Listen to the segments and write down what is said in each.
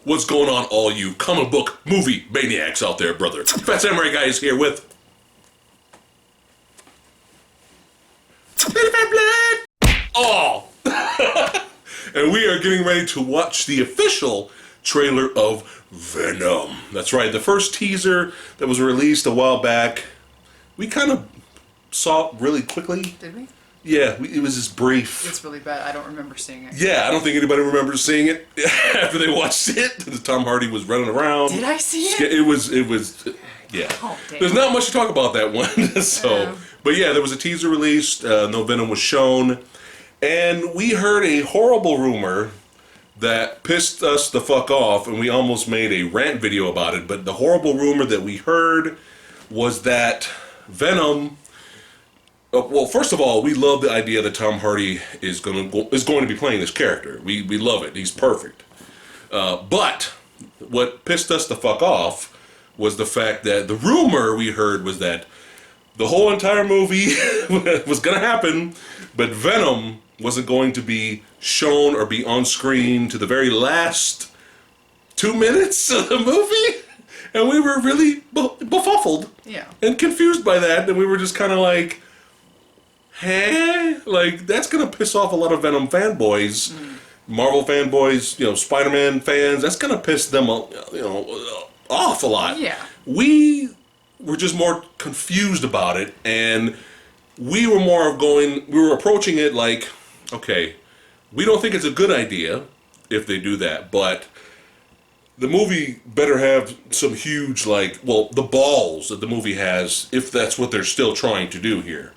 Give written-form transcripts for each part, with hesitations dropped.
What's going on, all you comic book movie maniacs out there, brother? Phat Samurai Guy is here with... Oh! And we are getting ready to watch the official trailer of Venom. That's right, the first teaser that was released a while back. We kind of saw it really quickly. Did we? Yeah, it was just brief. It's really bad. I don't remember seeing it. Yeah, I don't think anybody remembers seeing it after they watched it. Tom Hardy was running around. Did I see it? It was, yeah. Oh, damn. There's not much to talk about that one. So, but yeah, there was a teaser released. No Venom was shown. And we heard a horrible rumor that pissed us the fuck off, and we almost made a rant video about it. But the horrible rumor that we heard was that Venom... well, first of all, we love the idea that Tom Hardy is going to be playing this character. We love it. He's perfect. But what pissed us the fuck off was the fact that the rumor we heard was that the whole entire movie was going to happen, but Venom wasn't going to be shown or be on screen to the very last 2 minutes of the movie. And we were really befuddled and confused by that. And we were just kind of like... Hey, like, that's gonna piss off a lot of Venom fanboys, Marvel fanboys, Spider-Man fans. That's gonna piss them, off a lot. Yeah. We were just more confused about it, and we were approaching it like, okay, we don't think it's a good idea if they do that, but the movie better have some huge, the balls that the movie has, if that's what they're still trying to do here.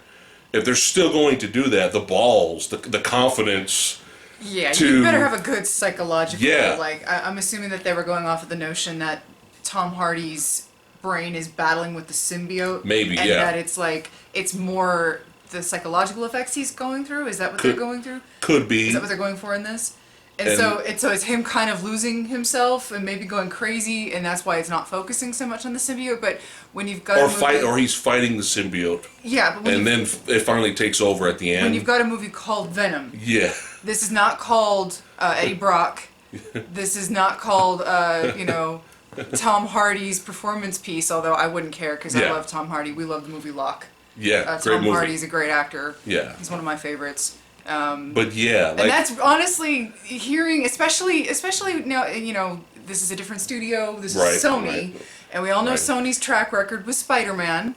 If they're still going to do that, the balls, the confidence. Yeah, you better have a good psychological. Yeah. I'm assuming that they were going off of the notion that Tom Hardy's brain is battling with the symbiote. Maybe, and yeah. that it's more the psychological effects he's going through. Is that what they're going through? Could be. Is that what they're going for in this? And so it's him kind of losing himself and maybe going crazy, and that's why it's not focusing so much on the symbiote. But when you've got or he's fighting the symbiote. Yeah, but then it finally takes over at the end. When you've got a movie called Venom. Yeah. This is not called Eddie Brock. This is not called Tom Hardy's performance piece. Although I wouldn't care because I love Tom Hardy. We love the movie Lock. Yeah, Tom Hardy's a great actor. Yeah, he's one of my favorites. But yeah, and that's honestly hearing, especially now, this is a different studio. This is Sony, and we all know Sony's track record with Spider-Man.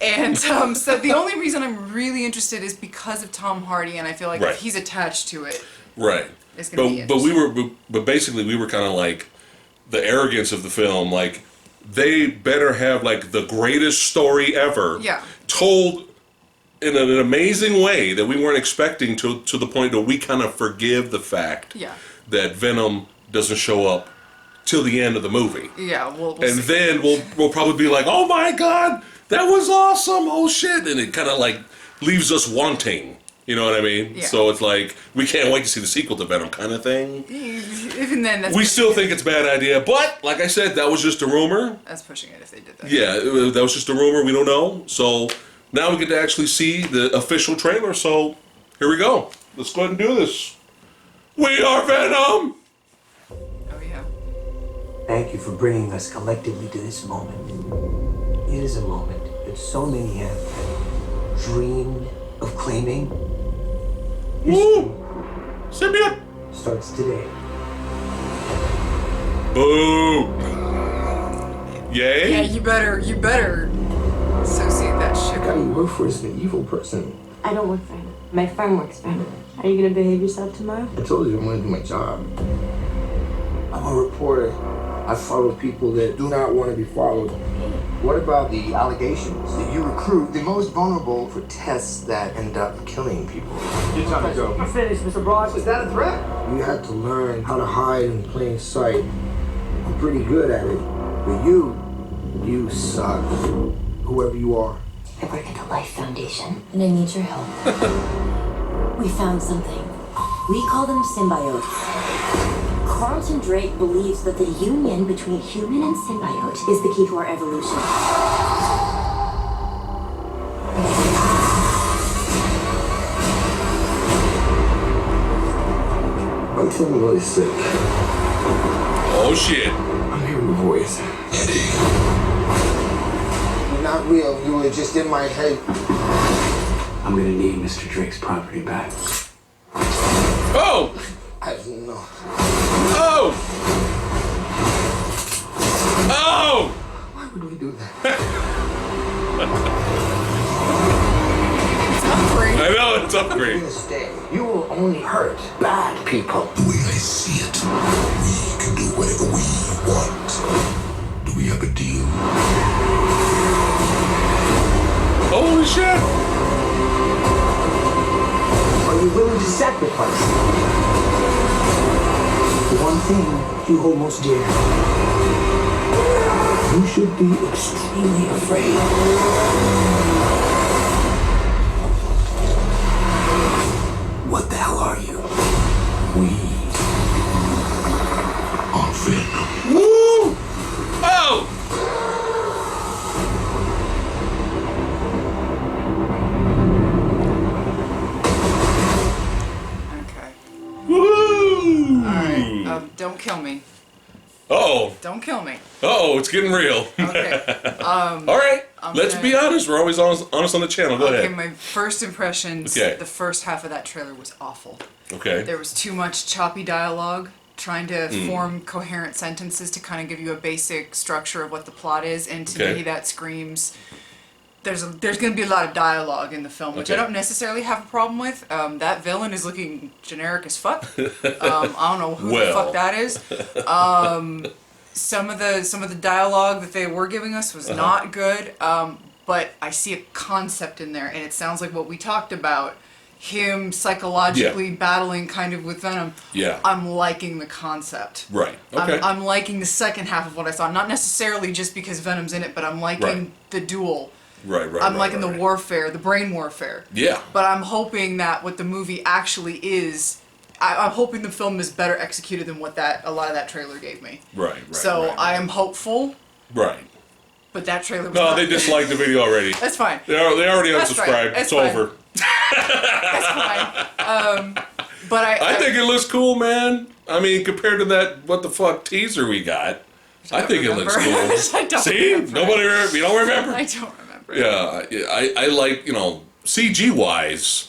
And so the only reason I'm really interested is because of Tom Hardy, and I feel like if he's attached to it, it's gonna be interesting. But basically we were kind of like the arrogance of the film, like they better have the greatest story ever, told in an amazing way that we weren't expecting, to the point that we kind of forgive the fact that Venom doesn't show up till the end of the movie. Yeah, we'll and see. then we'll probably be like, oh my god, that was awesome, oh shit, and it kind of leaves us wanting. You know what I mean? Yeah. So it's like, we can't wait to see the sequel to Venom kind of thing. Even then, we still think it's a bad idea, but like I said, that was just a rumor. That's pushing it if they did that. Yeah, that was just a rumor, we don't know. So now we get to actually see the official trailer, so here we go. Let's go ahead and do this. We are Venom! Oh, yeah. Thank you for bringing us collectively to this moment. It is a moment that so many have dreamed of claiming. Woo! Symbiote! Starts today. Boo! Yay? Yeah, you better associate that shit. The guy you work for is an evil person. I don't work for him. My firm works for him. Are you gonna behave yourself tomorrow? I told you I'm gonna do my job. I'm a reporter. I follow people that do not want to be followed. What about the allegations that you recruit the most vulnerable for tests that end up killing people? Your time to go. You finished, Mr. Broad. Was that a threat? You had to learn how to hide in plain sight. I'm pretty good at it. But you suck. Whoever you are. I work at the Life Foundation, and I need your help. We found something. We call them symbiotes. Carlton Drake believes that the union between human and symbiote is the key to our evolution. I'm feeling really sick. Oh shit. I'm hearing a voice. Eddie. You're not real. You were just in my head. I'm gonna need Mr. Drake's property back. Oh! I don't know. Oh! Oh! Why would we do that? Upgrade. I know, it's upgrade. You stay. You will only hurt bad people. The way I see it, we can do whatever we want. Do we have a deal? Holy shit! Are you willing to sacrifice the one thing you hold most dear? You should be extremely afraid. What the hell are you? We On Venom. Woo! Oh! Okay. Woo! Alright. Don't kill me. Uh-oh. Don't kill me. Uh-oh, it's getting real. Okay. All right. Let's be honest. We're always honest on the channel. Go Okay, ahead. my first impressions, Okay. the first half of that trailer was awful. Okay. There was too much choppy dialogue, trying to form coherent sentences to kind of give you a basic structure of what the plot is, and to Okay. me that screams there's going to be a lot of dialogue in the film, which I Okay. don't necessarily have a problem with. That villain is looking generic as fuck. I don't know who the Well. fuck that is. Some of the dialogue that they were giving us was not good, but I see a concept in there, and it sounds like what we talked about. Him psychologically battling kind of with Venom. Yeah. I'm liking the concept. Right. Okay. I'm liking the second half of what I saw. Not necessarily just because Venom's in it, but I'm liking Right. the duel. Right. I'm liking the warfare, the brain warfare. Yeah. But I'm hoping that what the movie actually is, I'm hoping the film is better executed than what a lot of that trailer gave me. Right. So right. I am hopeful, Right. but that trailer was No, not they good. disliked the video already. That's fine. They already That's unsubscribed. fine. That's It's fine. over. That's fine. But I think it looks cool, man. I mean, compared to that what the fuck teaser we got, I think it looks cool. I don't See? remember. You don't remember? I don't remember. Yeah, I like, CG wise,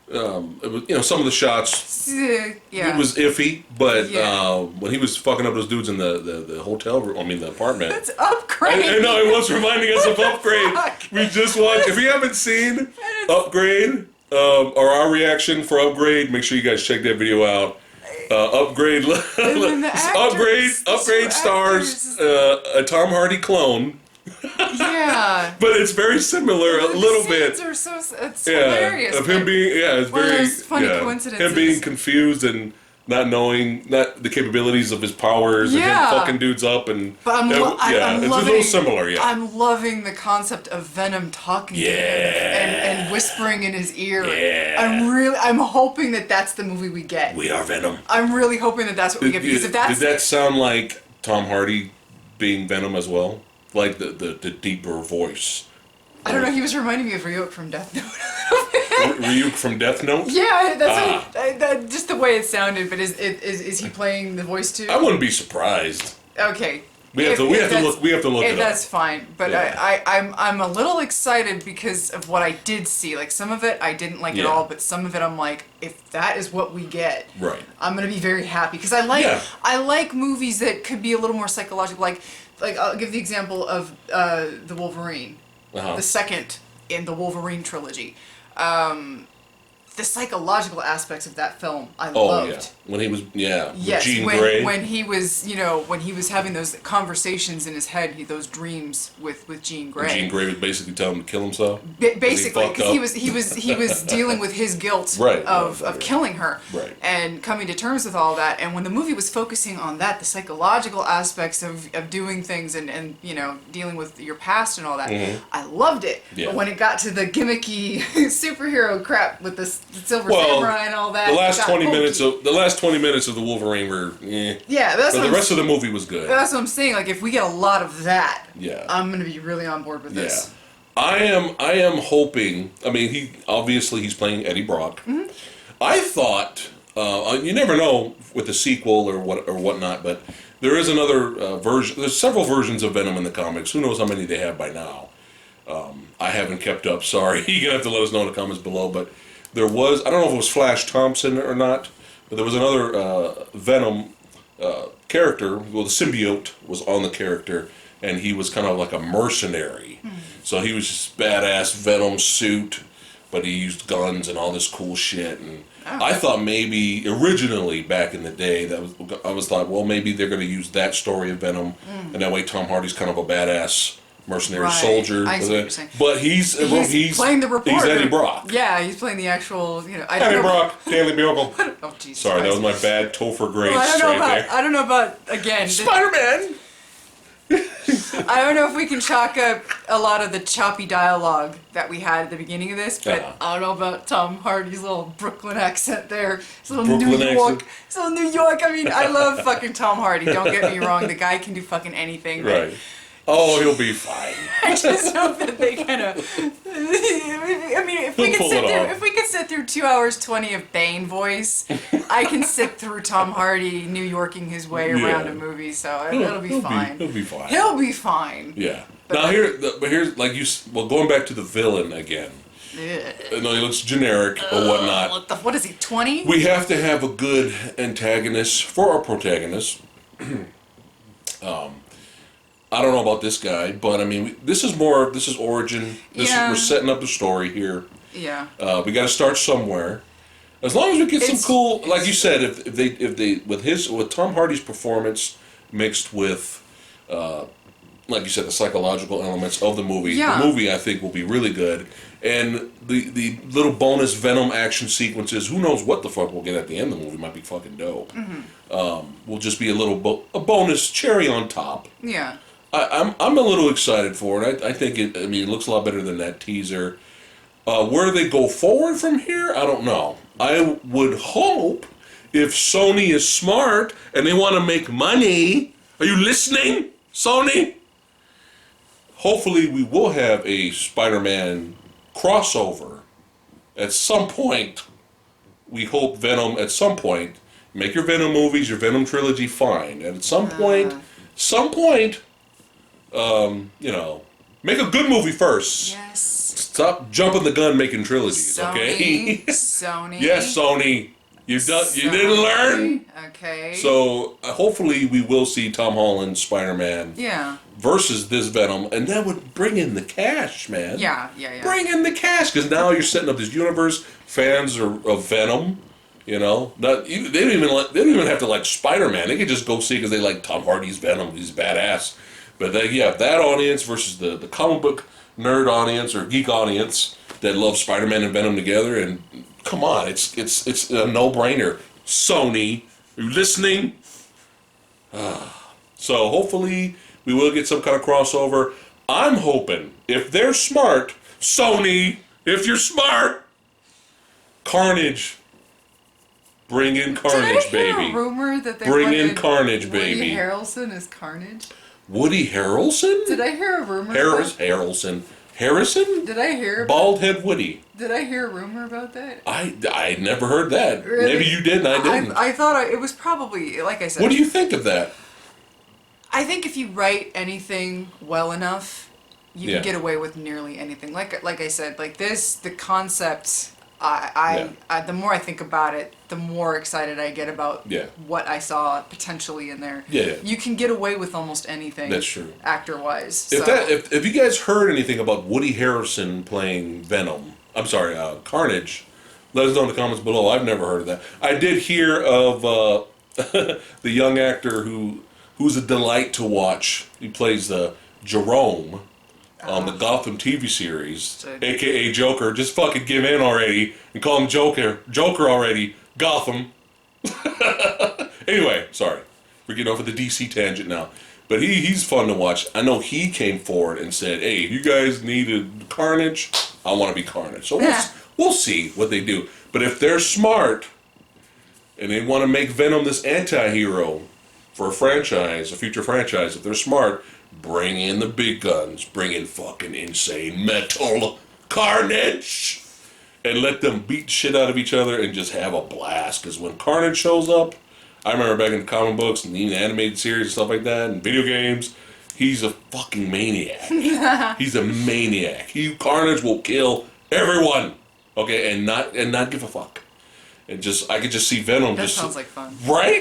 it was, some of the shots, Yeah. it was iffy, but Yeah. when he was fucking up those dudes in the hotel room, the apartment. It's Upgrade. I know, it was reminding us of Upgrade. Fuck. We just watched, if you haven't seen Upgrade, or our reaction for Upgrade, make sure you guys check that video out. Upgrade, then the actors, the Upgrade two stars actors. a Tom Hardy clone. Yeah. But it's very similar a little bit. The scenes are so, it's hilarious. Of him but- being, it's one of very, those funny coincidences. him being confused and not knowing the capabilities of his powers and him Yeah. fucking dudes up and But I'm it's loving, a little similar, yeah. I'm loving the concept of Venom talking to him and whispering in his ear. Yeah. I'm hoping that that's the movie we get. We are Venom. I'm really hoping that that's what we get, because if that's Did that sound like Tom Hardy being Venom as well? Like the deeper voice. I don't know, he was reminding me of Ryuk from Death Note. Ryuk from Death Note? Yeah, that's just the way it sounded. But is he playing the voice too? I wouldn't be surprised. Okay. We have to look it up. That's fine, but Yeah. I'm a little excited because of what I did see. Like, some of it I didn't like at Yeah. all, but some of it I'm like, if that is what we get, Right. I'm gonna be very happy, because I like movies that could be a little more psychological. Like I'll give the example of the Wolverine, the second in the Wolverine trilogy. The psychological aspects of that film I loved. Yeah. When he was, with Yes, Jean Grey. when he was, when he was having those conversations in his head, those dreams with Jean Grey. Jean Grey was basically telling him to kill himself. Basically, fucked because up. he was dealing with his guilt Right, of right. killing her, Right. and coming to terms with all that. And when the movie was focusing on that, the psychological aspects of doing things and dealing with your past and all that, I loved it. Yeah. But when it got to the gimmicky superhero crap with the Silver Well, Samurai and all that, the last it got 20 hokey. minutes of the Wolverine were, Yeah, that's but what the rest of the movie was good. That's what I'm saying. Like, if we get a lot of that, Yeah. I'm gonna be really on board with this. I am hoping. I mean, he's playing Eddie Brock. I thought you never know with the sequel or whatnot, but There is another version. There's several versions of Venom in the comics. Who knows how many they have by now? I haven't kept up. Sorry. You're going to have to let us know in the comments below. But there was, I don't know if it was Flash Thompson or not, but there was another Venom character. Well, the symbiote was on the character, and he was kind of like a mercenary. So he was just badass Venom suit, but he used guns and all this cool shit. And I thought maybe originally back in the day I was thought, well, maybe they're going to use that story of Venom, and that way Tom Hardy's kind of a badass mercenary soldier. I see what you're saying. But he's playing the reporter. He's Eddie Brock. Yeah, he's playing the actual. Eddie Brock, Daily Bugle. Oh Jesus! Sorry, Christ. that was my bad Topher Grace Well, I don't know about again. Spider-Man. I don't know if we can chalk up a lot of the choppy dialogue that we had at the beginning of this, but I don't know about Tom Hardy's little Brooklyn accent there. His little New York. His little New York. I mean, I love fucking Tom Hardy. Don't get me wrong. The guy can do fucking anything. Right. Oh, he'll be fine. I just hope that they kind of. I mean, if we could sit through 2 hours 20 of Bane voice, I can sit through Tom Hardy New Yorking his way around a movie. So it'll be fine. He'll be fine. He'll be fine. Yeah. Now here's like going back to the villain again. No, he looks generic or whatnot. What is he? 20? We have to have a good antagonist for our protagonist. I don't know about this guy, but I mean, this is origin. We're setting up the story here. Yeah. We got to start somewhere. As long as we get some cool, like you said, if they with Tom Hardy's performance mixed with, like you said, the psychological elements of the movie. Yeah. The movie I think will be really good, and the little bonus Venom action sequences. Who knows what the fuck we'll get at the end of the movie? Might be fucking dope. Will just be a bonus cherry on top. Yeah. I'm a little excited for it. I think it looks a lot better than that teaser. Where they go forward from here, I don't know. I would hope if Sony is smart and they want to make money. Are you listening, Sony? Hopefully we will have a Spider-Man crossover at some point. We hope Venom at some point. Make your Venom movies, your Venom trilogy, fine. And at some point, make a good movie first. Yes. Stop jumping the gun making trilogies, okay? Sony. Yes, Sony. You didn't learn? Okay. So, hopefully we will see Tom Holland, Spider-Man versus this Venom, and that would bring in the cash, man. Yeah. Bring in the cash, because now you're setting up this universe. Fans of Venom, they don't even have to like Spider-Man. They could just go see because they like Tom Hardy's Venom. He's badass. But that audience versus the comic book nerd audience or geek audience that loves Spider-Man and Venom together, and come on, it's a no-brainer. Sony, are you listening? So hopefully we will get some kind of crossover. I'm hoping, if they're smart, Sony, if you're smart, Carnage. Bring in Carnage, baby. Did I hear a rumor that they bring in Carnage, baby. Woody Harrelson is Carnage? Woody Harrelson? Did I hear a rumor? Harrelson. Harrison? Did I hear? Bald head Woody. Did I hear a rumor about that? I never heard that. Really? Maybe you did and I didn't. I thought it was probably, like I said. What do you think of that? I think if you write anything well enough, you can get away with nearly anything. Like I said, like this, the concept. The more I think about it, the more excited I get about what I saw potentially in there. Yeah. You can get away with almost anything. That's true. Actor-wise. If you guys heard anything about Woody Harrelson playing Venom, Carnage, let us know in the comments below. I've never heard of that. I did hear of the young actor who's a delight to watch. He plays Jerome on the Gotham TV series, a.k.a. Joker. Just fucking give in already and call him Joker already. Gotham. Anyway, sorry. We're getting off of the DC tangent now. But he's fun to watch. I know he came forward and said, hey, if you guys needed Carnage, I want to be Carnage. So we'll see what they do. But if they're smart and they want to make Venom this anti-hero for a future franchise, if they're smart, bring in the big guns. Bring in fucking insane metal Carnage. And let them beat the shit out of each other and just have a blast. Because when Carnage shows up, I remember back in comic books and even animated series and stuff like that, and video games. He's a fucking maniac. He's a maniac. Carnage will kill everyone. Okay, and not give a fuck. And I could just see Venom. That sounds like fun. Right?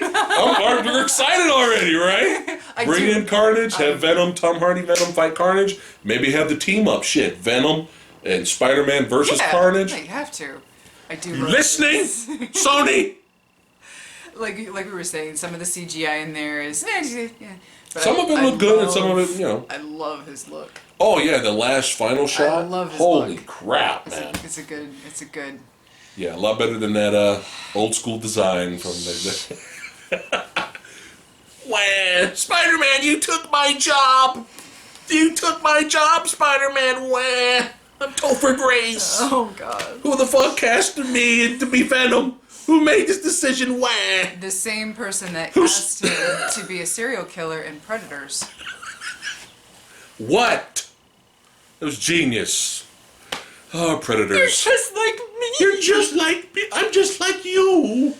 You're excited already, right? Bring in Carnage, have Venom, Tom Hardy, Venom fight Carnage. Maybe have the team up. Shit, Venom and Spider-Man versus Carnage. Yeah, you have to. I do. You listening, Sony? Like we were saying, some of the CGI in there is. Yeah. But Some of it looked good, and some of it, I love his look. Oh yeah, the last final shot. I love his Holy look. crap, man! It's a good. Yeah, a lot better than that old school design from the. Wah! Spider-Man, you took my job. You took my job, Spider-Man. Wah! I'm Topher Grace. Oh God. Who the fuck casted me to be Venom? Who made this decision? Wah! The same person that asked him to be a serial killer in Predators. What? It was genius. Oh, Predators. You're just like me. You're just like me. I'm just like you.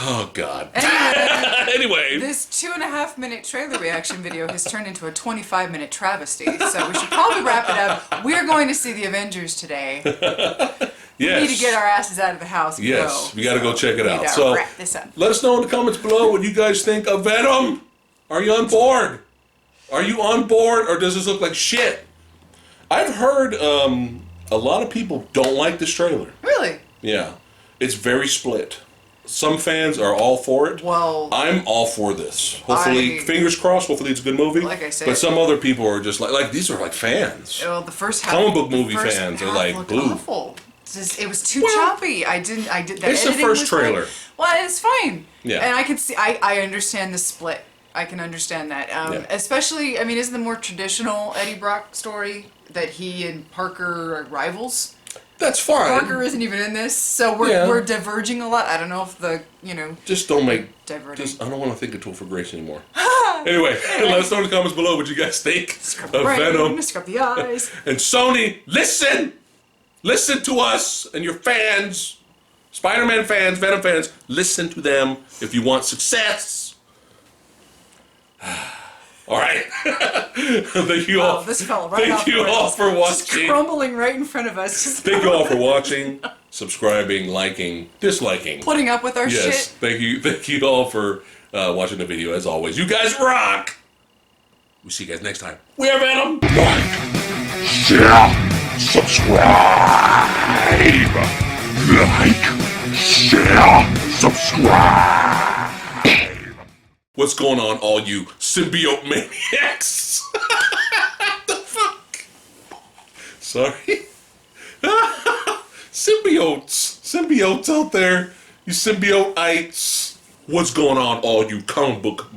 Oh, God. Anyway. This 2.5-minute trailer reaction video has turned into a 25-minute travesty, so we should probably wrap it up. We're going to see the Avengers today. Yes. We need to get our asses out of the house and Yes, go. we got to go check it We out. need to So, wrap this up. let us know in the comments below what you guys think of Venom. Are you on board? Are you on board, or does this look like shit? I've heard a lot of people don't like this trailer. Really? Yeah. It's very split. Some fans are all for it. Well, I'm all for this. Hopefully, fingers crossed, hopefully it's a good movie. Like I said. But some other people are just like these are like fans. well, the first half. Comic book the movie first fans are half like, looked boo. awful. It was too choppy. I did. That It's the editing first was trailer. great. Well, it's fine. Yeah. And I can see. I understand the split. I can understand that. Yeah. Especially, I mean, isn't the more traditional Eddie Brock story that he and Parker are rivals? That's fine. Parker isn't even in this, so we're diverging a lot. I don't know if Just don't make. diverting. I don't want to think of Topher Grace anymore. Anyway, let us know in the comments below what you guys think of Venom. Scrub the eyes. And Sony, listen! Listen to us and your fans. Spider-Man fans, Venom fans. Listen to them if you want success. All right. Thank you all. This fell right off Thank you the all rails. for Just watching. crumbling right in front of us. Just Thank you all for watching, subscribing, liking, disliking. putting up with our Yes. shit. Thank you all for watching the video as always. You guys rock. We'll see you guys next time. We are Venom. Share, subscribe. Like, share, subscribe. What's going on, all you symbiote maniacs? The fuck? Sorry. Symbiotes out there. You symbiote-ites. What's going on, all you comic book...